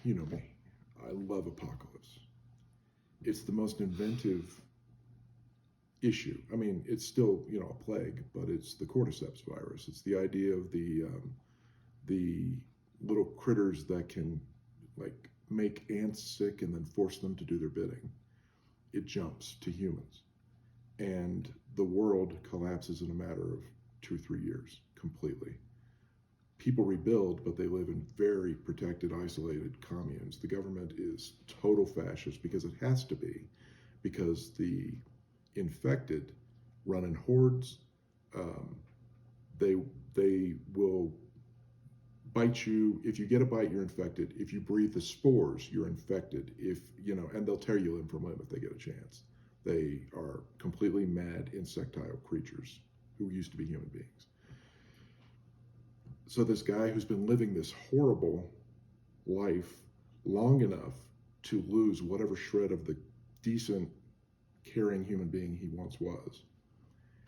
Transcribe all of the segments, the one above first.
you know me, I love apocalypse. It's the most inventive issue. I mean, it's still, you know, a plague, but it's the cordyceps virus. It's the idea of the little critters that can like make ants sick and then force them to do their bidding. It jumps to humans, and the world collapses in a matter of 2 or 3 years completely. People rebuild, but they live in very protected, isolated communes. The government is total fascist because it has to be, because the infected run in hordes. Um, they they will bite you. If you get a bite, you're infected. If you breathe the spores, you're infected. If you know, and they'll tear you limb from limb if they get a chance. They are completely mad insectile creatures who used to be human beings. So this guy who's been living this horrible life long enough to lose whatever shred of the decent, caring human being he once was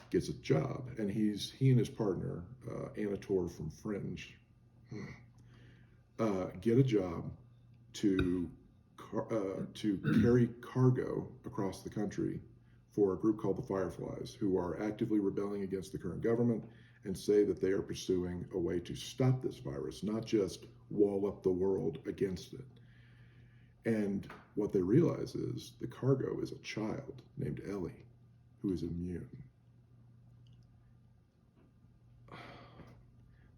gets a job, and he and his partner, Anator from Fringe, get a job to to carry cargo across the country for a group called the Fireflies, who are actively rebelling against the current government and say that they are pursuing a way to stop this virus, not just wall up the world against it. And what they realize is the cargo is a child named Ellie who is immune.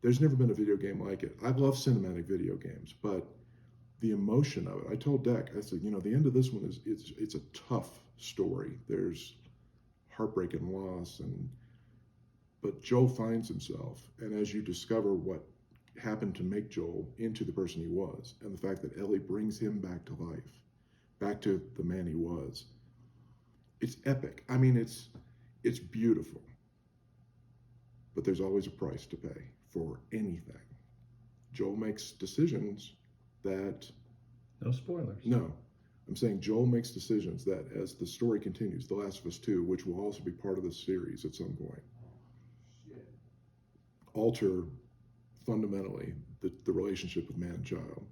There's never been a video game like it. I love cinematic video games, but the emotion of it. I told Deck, I said, you know, the end of this one is it's a tough story. There's heartbreak and loss, but Joel finds himself, and as you discover what happened to make Joel into the person he was, and the fact that Ellie brings him back to life, back to the man he was, it's epic. I mean, it's beautiful, but there's always a price to pay for anything. Joel makes decisions that... No spoilers. No. I'm saying Joel makes decisions that, as the story continues, The Last of Us 2, which will also be part of this series at some point, alter fundamentally the relationship with man and child,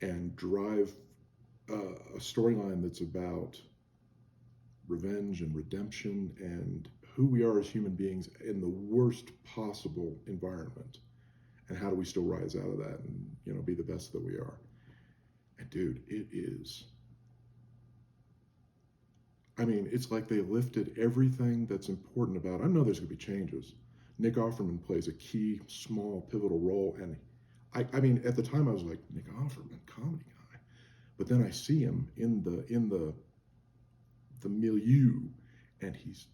and drive a storyline that's about revenge and redemption and who we are as human beings in the worst possible environment, and how do we still rise out of that and, you know, be the best that we are. And dude, it is, I mean, it's like they lifted everything that's important about it. I know there's going to be changes. Nick Offerman plays a key, small, pivotal role, and I mean, at the time I was like, Nick Offerman, comedy guy, but then I see him in the milieu, and he's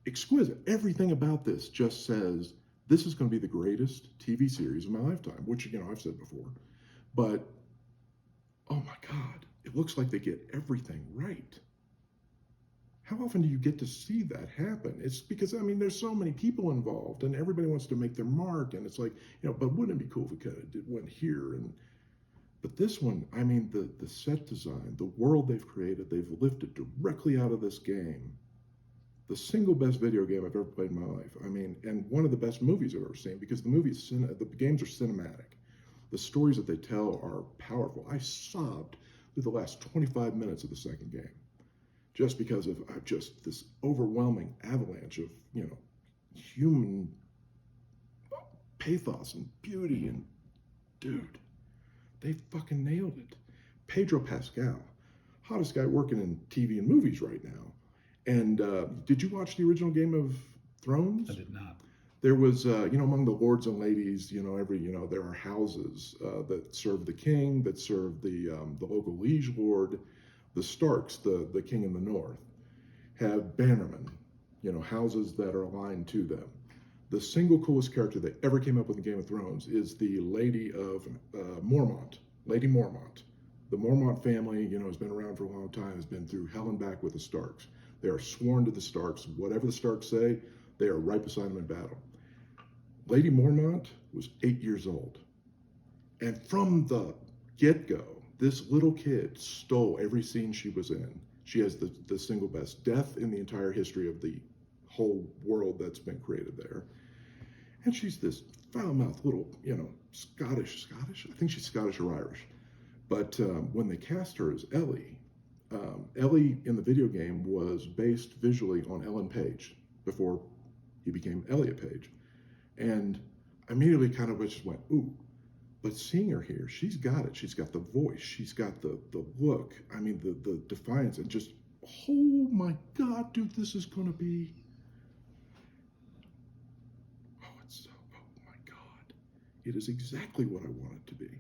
exquisite. Everything about this just says this is going to be the greatest TV series of my lifetime, which, you know, I've said before, but oh my God, it looks like they get everything right. How often do you get to see that happen? It's because, I mean, there's so many people involved and everybody wants to make their mark, and it's like, you know, but wouldn't it be cool if it kind of went here? But this one, I mean, the set design, the world they've created, they've lifted directly out of this game. The single best video game I've ever played in my life. I mean, and one of the best movies I've ever seen, because the games are cinematic. The stories that they tell are powerful. I sobbed through the last 25 minutes of the second game, just because of just this overwhelming avalanche of, you know, human pathos and beauty. And dude, they fucking nailed it. Pedro Pascal, hottest guy working in TV and movies right now. And did you watch the original Game of Thrones? I did not. There was, you know, among the lords and ladies, you know, there are houses that serve the king, that serve the local liege lord. The Starks, the king in the north, have bannermen, you know, houses that are aligned to them. The single coolest character that ever came up with in Game of Thrones is the Lady of Mormont, Lady Mormont. The Mormont family, you know, has been around for a long time, has been through hell and back with the Starks. They are sworn to the Starks. Whatever the Starks say, they are right beside them in battle. Lady Mormont was 8 years old. And from the get-go, this little kid stole every scene she was in. She has the single best death in the entire history of the whole world that's been created there. And she's this foul mouth, little, Scottish. I think she's Scottish or Irish. But when they cast her as Ellie, Ellie in the video game was based visually on Ellen Page before he became Elliot Page. And I immediately kind of just went, ooh. But seeing her here, she's got it. She's got the voice. She's got the look. I mean, the defiance, and just, oh my God, dude, this is going to be, oh my God. It is exactly what I want it to be.